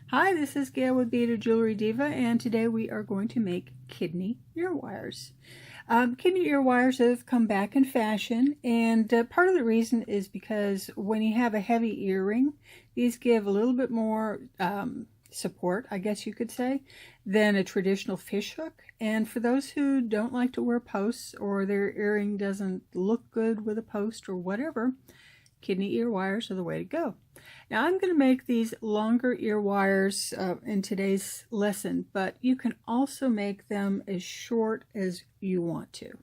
Hi, this is Gail with Beaded Jewelry Diva, and today we are going to make kidney ear wires. Kidney ear wires have come back in fashion, and part of the reason is because when you have a heavy earring, these give a little bit more support, I guess you could say, than a traditional fishhook. And for those who don't like to wear posts, or their earring doesn't look good with a post or whatever, kidney ear wires are the way to go. Now I'm going to make these longer ear wires in today's lesson, but you can also make them as short as you want to.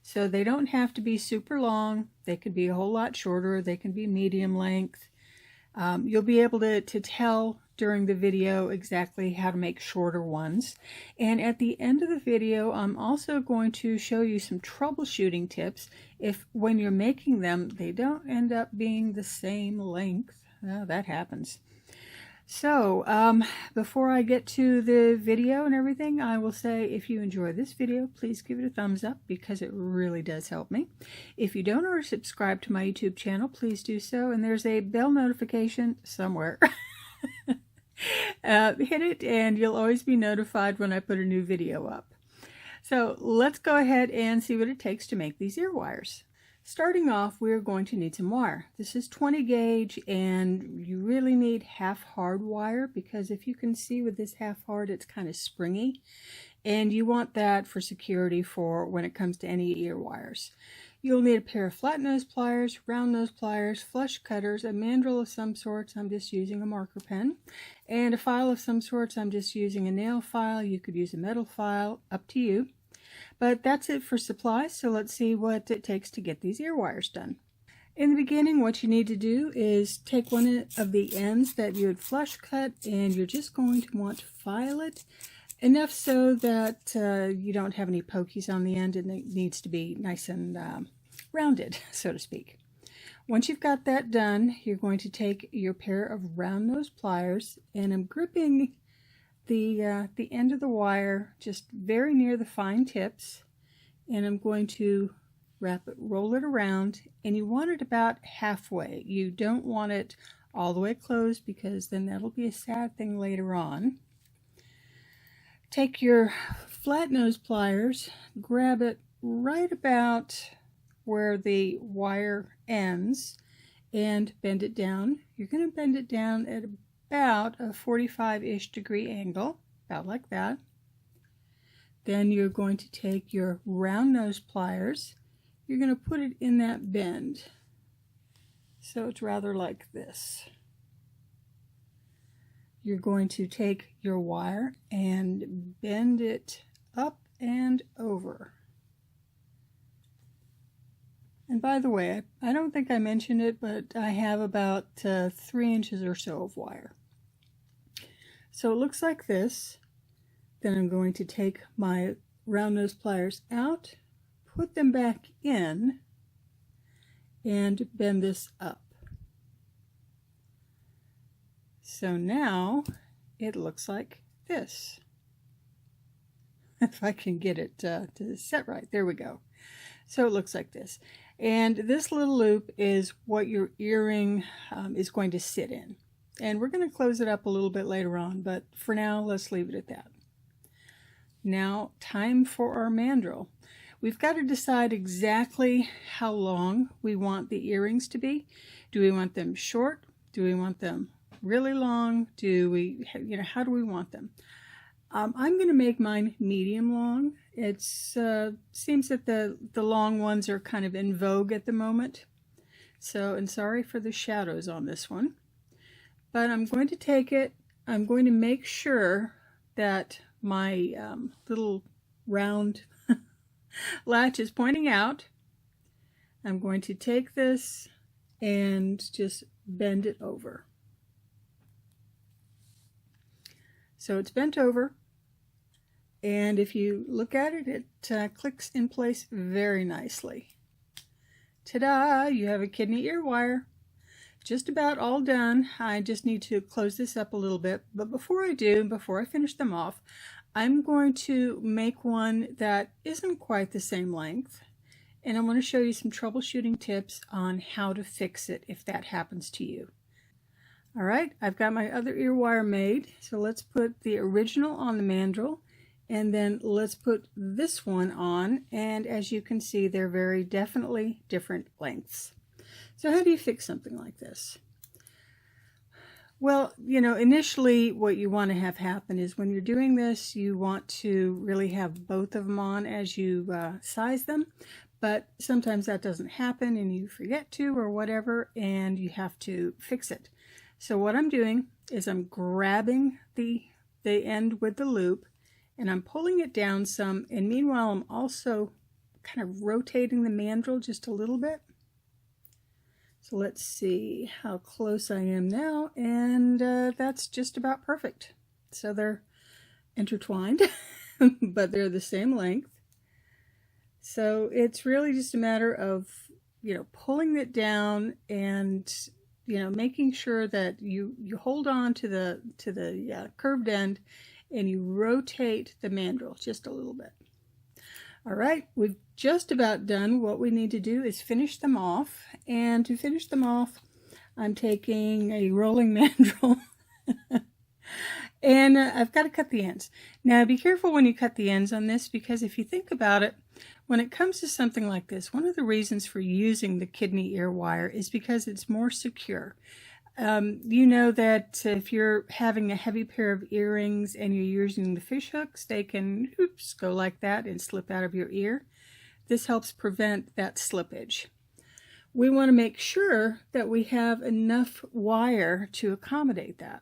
So they don't have to be super long. They could be a whole lot shorter. They can be medium length. You'll be able to tell during the video exactly how to make shorter ones. And at the end of the video, I'm also going to show you some troubleshooting tips if when you're making them, they don't end up being the same length. Well, that happens. So before I get to the video and everything, I will say if you enjoy this video, please give it a thumbs up because it really does help me. If you don't already subscribe to my YouTube channel, please do so. And there's a bell notification somewhere. Hit it and you'll always be notified when I put a new video up. So let's go ahead and see what it takes to make these ear wires. Starting off, we're going to need some wire. This is 20 gauge and you really need half hard wire because if you can see with this half hard, it's kind of springy and you want that for security for when it comes to any ear wires. You'll need a pair of flat nose pliers, round nose pliers, flush cutters, a mandrel of some sorts, I'm just using a marker pen, and a file of some sorts, I'm just using a nail file. You could use a metal file, up to you. But that's it for supplies, so let's see what it takes to get these ear wires done. In the beginning, what you need to do is take one of the ends that you had flush cut, and you're just going to want to file it enough so that you don't have any pokies on the end, and it needs to be nice and rounded, so to speak. Once you've got that done, you're going to take your pair of round nose pliers, and I'm gripping the end of the wire just very near the fine tips, and I'm going to roll it around, and you want it about halfway. You don't want it all the way closed because then that'll be a sad thing later on. Take your flat nose pliers, grab it right about where the wire ends, and bend it down. You're going to bend it down at about a 45-ish degree angle, about like that. Then you're going to take your round nose pliers. You're going to put it in that bend. So it's rather like this. You're going to take your wire and bend it up and over. And by the way, I don't think I mentioned it, but I have about 3 inches or so of wire. So it looks like this. Then I'm going to take my round nose pliers out, put them back in, and bend this up. So now it looks like this. If I can get it to set right, there we go. So it looks like this. And this little loop is what your earring is going to sit in. And we're going to close it up a little bit later on, but for now, let's leave it at that. Now, time for our mandrel. We've got to decide exactly how long we want the earrings to be. Do we want them short? Do we want them really long? Do we, how do we want them? I'm going to make mine medium long. It seems that the long ones are kind of in vogue at the moment. So, and sorry for the shadows on this one. But I'm going to take it, I'm going to make sure that my little round latch is pointing out. I'm going to take this and just bend it over. So it's bent over, and if you look at it, it clicks in place very nicely. Ta-da! You have a kidney ear wire. Just about all done. I just need to close this up a little bit, but before I do, before I finish them off, I'm going to make one that isn't quite the same length, and I'm going to show you some troubleshooting tips on how to fix it if that happens to you. All right, I've got my other ear wire made. So let's put the original on the mandrel, and then let's put this one on. And as you can see, they're very definitely different lengths. So how do you fix something like this? Well, initially what you want to have happen is when you're doing this, you want to really have both of them on as you size them. But sometimes that doesn't happen and you forget to or whatever, and you have to fix it. So what I'm doing is I'm grabbing the end with the loop and I'm pulling it down some, and meanwhile I'm also kind of rotating the mandrel just a little bit. So let's see how close I am now, and that's just about perfect. So they're intertwined, but they're the same length. So it's really just a matter of, pulling it down and making sure that you hold on to the curved end and you rotate the mandrel just a little bit. All right, we've just about done. What we need to do is finish them off. And to finish them off, I'm taking a rolling mandrel and I've got to cut the ends. Now be careful when you cut the ends on this, because if you think about it, when it comes to something like this, one of the reasons for using the kidney ear wire is because it's more secure. You know that if you're having a heavy pair of earrings and you're using the fish hooks, they can go like that and slip out of your ear. This helps prevent that slippage. We want to make sure that we have enough wire to accommodate that.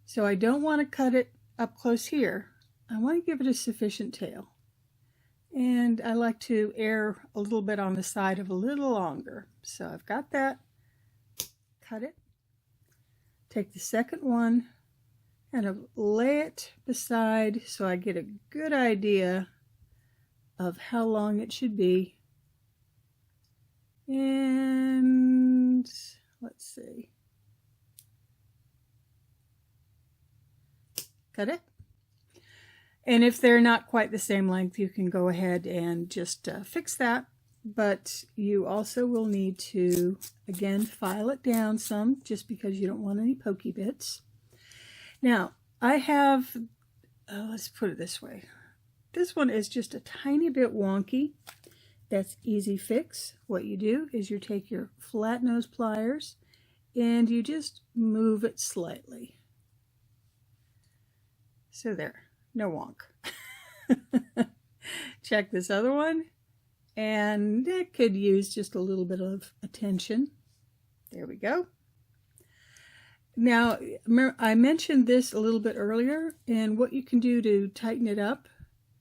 So I don't want to cut it up close here. I want to give it a sufficient tail. And I like to err a little bit on the side of a little longer. So I've got that. Cut it. Take the second one and lay it beside so I get a good idea of how long it should be. And let's see. Cut it. And if they're not quite the same length, you can go ahead and just fix that. But you also will need to, again, file it down some, just because you don't want any pokey bits. Now, I have, let's put it this way. This one is just a tiny bit wonky. That's easy fix. What you do is you take your flat nose pliers and you just move it slightly. So there, no wonk. Check this other one, and it could use just a little bit of attention. There we go. Now, I mentioned this a little bit earlier, and what you can do to tighten it up,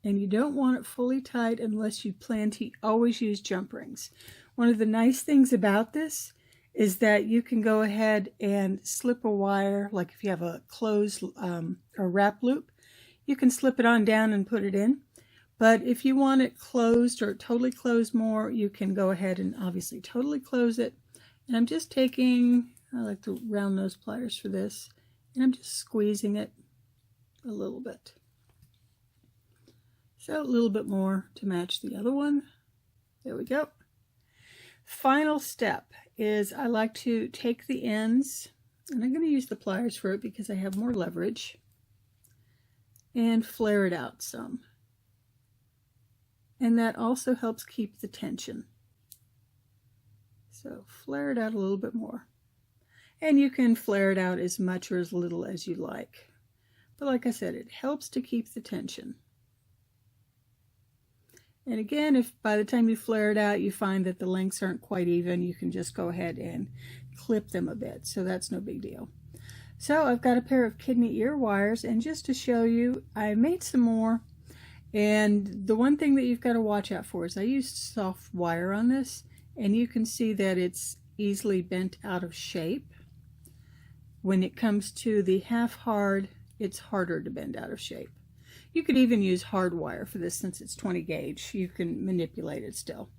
and you don't want it fully tight unless you plan to always use jump rings. One of the nice things about this is that you can go ahead and slip a wire, like if you have a closed or wrap loop, you can slip it on down and put it in. But if you want it closed or totally closed more, you can go ahead and obviously totally close it. And I'm just taking, I like the round nose pliers for this, and I'm just squeezing it a little bit. So a little bit more to match the other one. There we go. Final step is I like to take the ends, and I'm going to use the pliers for it because I have more leverage, and flare it out some. And that also helps keep the tension. So flare it out a little bit more. And you can flare it out as much or as little as you like. But like I said, it helps to keep the tension. And again, if by the time you flare it out you find that the lengths aren't quite even, you can just go ahead and clip them a bit. So that's no big deal. So I've got a pair of kidney ear wires, and just to show you, I made some more. And the one thing that you've got to watch out for is I used soft wire on this, and you can see that it's easily bent out of shape. When it comes to the half hard, it's harder to bend out of shape. You could even use hard wire for this since it's 20 gauge. You can manipulate it still.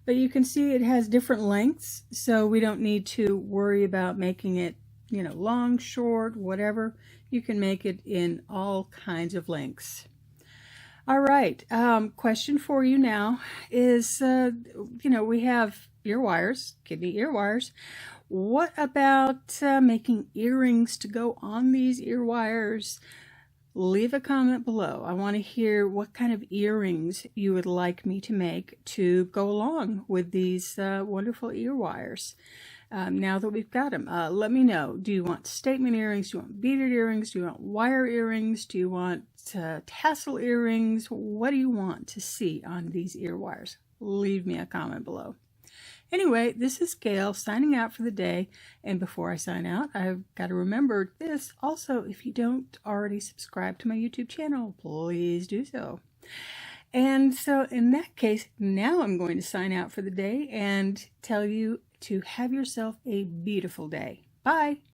But you can see it has different lengths, so we don't need to worry about making it, long, short, whatever. You can make it in all kinds of lengths. All right, question for you now is, we have ear wires, kidney ear wires. What about making earrings to go on these ear wires? Leave a comment below. I want to hear what kind of earrings you would like me to make to go along with these wonderful ear wires. Now that we've got them, let me know. Do you want statement earrings? Do you want beaded earrings? Do you want wire earrings? Do you want tassel earrings? What do you want to see on these ear wires? Leave me a comment below. Anyway, this is Gail signing out for the day. And before I sign out, I've got to remember this. Also, if you don't already subscribe to my YouTube channel, please do so. And so in that case, now I'm going to sign out for the day and tell you to have yourself a beautiful day. Bye.